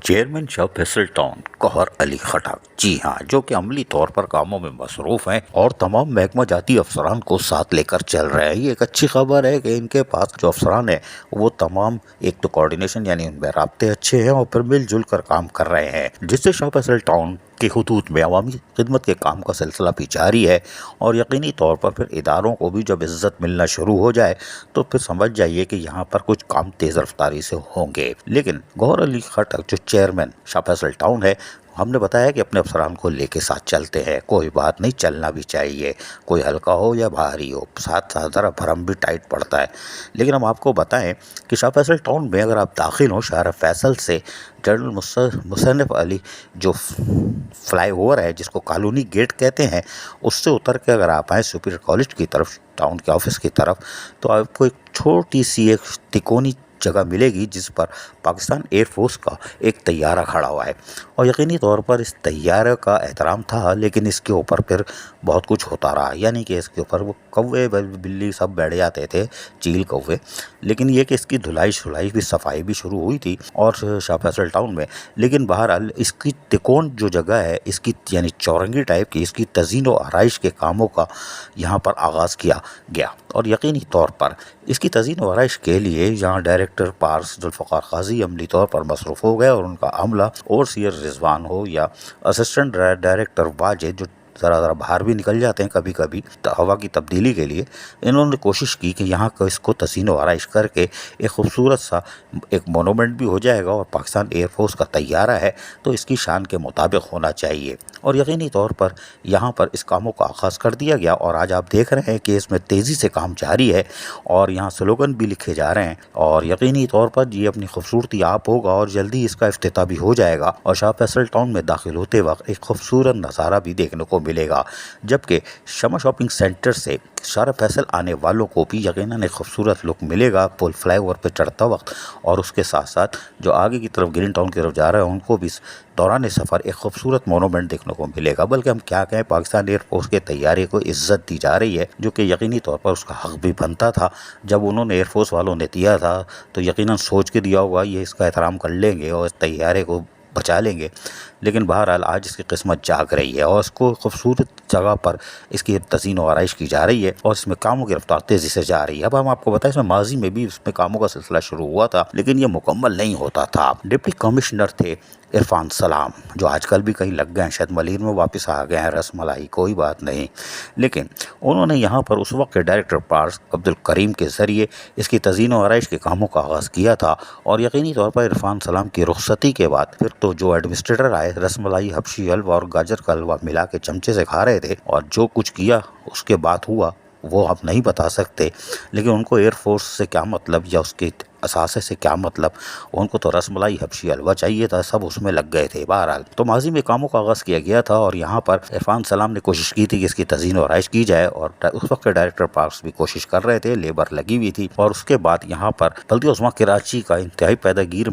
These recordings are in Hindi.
चेयरमैन शाह फैसल टाउन कहर अली खटक, जी हाँ, जो कि अमली तौर पर कामों में मसरूफ हैं और तमाम महकमा जाती अफसरान को साथ लेकर चल रहे हैं। ये एक अच्छी खबर है कि इनके पास जो अफसरान है वो तमाम एक तो कोऑर्डिनेशन यानी उनमें राब्ते अच्छे हैं और फिर मिलजुल कर काम कर रहे हैं, जिससे शाह फैसल टाउन के हुदूद में अवामी खिदमत के काम का सिलसिला भी जारी है। और यकीनी तौर पर फिर इदारों को भी जब इज्जत मिलना शुरू हो जाए तो फिर समझ जाइए कि यहाँ पर कुछ काम तेज़ रफ्तारी से होंगे। लेकिन गौहर अली खटक जो चेयरमैन शाह फैसल टाउन है, हमने बताया कि अपने अफसरान को लेके साथ चलते हैं, कोई बात नहीं, चलना भी चाहिए, कोई हल्का हो या भारी हो, साथ साथ ज़रा भरम भी टाइट पड़ता है। लेकिन हम आपको बताएं कि शाह फैसल टाउन में अगर आप दाखिल हो शहर फैसल से जनरल मुशर्रफ अली जो फ्लाई ओवर है जिसको कॉलोनी गेट कहते हैं, उससे उतर के अगर आप आएँ सुपीरियर कॉलेज की तरफ, टाउन के ऑफिस की तरफ, तो आपको एक छोटी सी एक तिकोनी जगह मिलेगी जिस पर पाकिस्तान एयरफोर्स का एक तैयारा खड़ा हुआ है। और यकीनी तौर पर इस तैयारे का एहतराम था, लेकिन इसके ऊपर फिर बहुत कुछ होता रहा, यानी कि इसके ऊपर वो कौवे बिल्ली सब बैठ जाते थे, चील कौवे। लेकिन ये कि इसकी धुलाई शुलाई भी सफाई भी शुरू हुई थी और शाह फैसल टाउन में। लेकिन बहरहाल इसकी तिकोन जो जगह है, इसकी यानी चौरंगी टाइप की, इसकी तज़ीन व आराइश के कामों का यहाँ पर आगाज़ किया गया। और यकीनी तौर पर इसकी तज़ीन व आराइश के लिए यहाँ डायरेक्टर पार्स जुल्फ़िकार क़ाज़ी अमली तौर पर मसरूफ़ हो गए और उनका अमला ओवरसीयर रिजवान हो या असिस्टेंट डायरेक्टर वाजिद जो ज़रा बाहर भी निकल जाते हैं कभी कभी हवा की तब्दीली के लिए, इन्होंने कोशिश की कि यहाँ को इसको तसीन व आराइश करके एक खूबसूरत सा एक मोनूमेंट भी हो जाएगा और पाकिस्तान एयरफोर्स का तैयारा है तो इसकी शान के मुताबिक होना चाहिए। और यकीनी तौर पर यहाँ पर इस कामों का आगाज़ कर दिया गया और आज आप देख रहे हैं कि इसमें तेज़ी से काम जारी है और यहाँ स्लोगन भी लिखे जा रहे हैं। और यकीनी तौर पर ये अपनी खूबसूरती आप होगा और जल्दी इसका इफ्तिताह भी हो जाएगा और शाह फैसल टाउन में दाखिल होते वक्त एक खूबसूरत नज़ारा भी देखने को मिलेगा। जबकि शमा शॉपिंग सेंटर से शाह फैसल आने वालों को भी यकीनन एक खूबसूरत लुक मिलेगा पुल फ्लाई ओवर पर चढ़ता वक्त, और उसके साथ साथ जो आगे की तरफ ग्रीन टाउन की तरफ जा रहे हैं उनको भी दौरान सफ़र एक खूबसूरत मोनूमेंट देखने को मिलेगा। बल्कि हम क्या कहें, पाकिस्तान एयरफोर्स के तैयारी को इज्जत दी जा रही है, जो कि यकीनी तौर पर उसका हक भी बनता था। जब उन्होंने एयरफोर्स वालों ने दिया था तो यकीनन सोच के दिया होगा ये इसका एहतराम कर लेंगे और इस तैयारे को बचा लेंगे। लेकिन बहरहाल आज इसकी किस्मत जाग रही है और इसको खूबसूरत जगह पर इसकी तज़ीन व आराइश की जा रही है और इसमें कामों की रफ्तार तेज़ी से जा रही है। अब हम आपको बताएं, इसमें माजी में भी इसमें कामों का सिलसिला शुरू हुआ था लेकिन ये मुकम्मल नहीं होता था। डिप्टी कमिश्नर थे इरफान सलाम, जो आजकल भी कहीं लग गए हैं, शायद मलिर में वापस आ गए हैं, रसमलाई, कोई बात नहीं। लेकिन उन्होंने यहाँ पर उस वक्त के डायरेक्टर पार्स अब्दुल करीम के ज़रिए इसकी तज़ीन व आराइश के कामों का आगाज़ किया था। और यकीनी तौर पर इरफान सलाम की रुखसती के बाद फिर तो जो एडमिनिस्ट्रेटर आए रसमलाई, हबशी हलवा और गाजर का हलवा मिला के चमचे से खा रहे थे और जो कुछ किया उसके बाद हुआ वो आप नहीं बता सकते। लेकिन उनको एयरफोर्स से क्या मतलब या उसके असासे से क्या मतलब, उनको तो रसमलाई हबशी हलवा चाहिए था, सब उसमें लग गए थे। बहरहाल तो माजी में कामों का आगाज़ किया गया था और यहाँ पर इरफान सलाम ने कोशिश की थी कि इसकी तज़ीन व आराइश की जाए और उस वक्त के डायरेक्टर पार्क्स भी कोशिश कर रहे थे, लेबर लगी हुई थी। और उसके बाद यहाँ पर बल्दिया उस्मा कराची का इंतहाई पैदागीर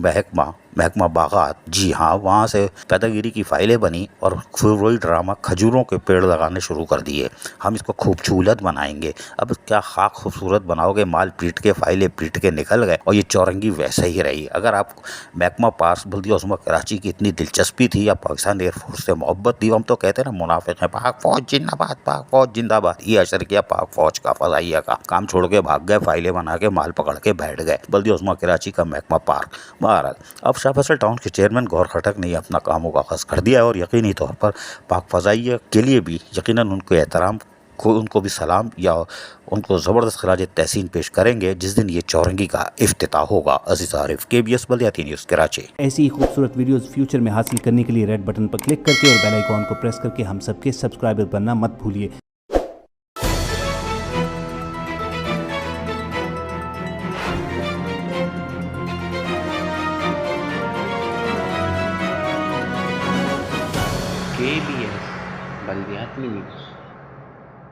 महकमा बागात, जी हाँ, वहाँ से पैदागिरी की फाइलें बनी और वही ड्रामा खजूरों के पेड़ लगाने शुरू कर दिए। हम इसको खूबसूरत बनाएंगे, अब क्या खाक खूबसूरत बनाओगे, माल पीट के फाइलें पीट के निकल गए और ये चौरंगी वैसे ही रही। अगर आप महकमा पास बल्दिया उस्मा कराची की इतनी दिलचस्पी थी या पाकिस्तान एयरफोर्स से मोहब्बत थी, हम तो कहते हैं ना मुनाफिक हैं, पाक फौज जिंदाबाद, पाक फौज जिंदाबाद, ये असर किया पाक फौज का, फजाइया का काम छोड़ के भाग गए, फाइलें बना के माल पकड़ के बैठ गए बल्दिया उस्मा कराची का महकमा पार्क। बहरहाल अब शाह फैसल टाउन के चेयरमैन गौहर खटक ने अपना कामों का आगाज़ कर दिया और यकीनी तौर पर पाक फजाइया के लिए भी यकीनन उनको एहतराम को उनको भी सलाम या उनको ज़बरदस्त खराज तहसीन पेश करेंगे जिस दिन ये चौरंगी का इफ्तिताह होगा। अज़ीज़ आरिफ, KBS बल्दियाती न्यूज़ कराची। ऐसी ही खूबसूरत वीडियोस फ्यूचर में हासिल करने के लिए रेड बटन पर क्लिक करके और बेल आइकॉन को प्रेस करके हम सबके सब्सक्राइबर बनना मत भूलिए। KBS बल्दियाती न्यूज़।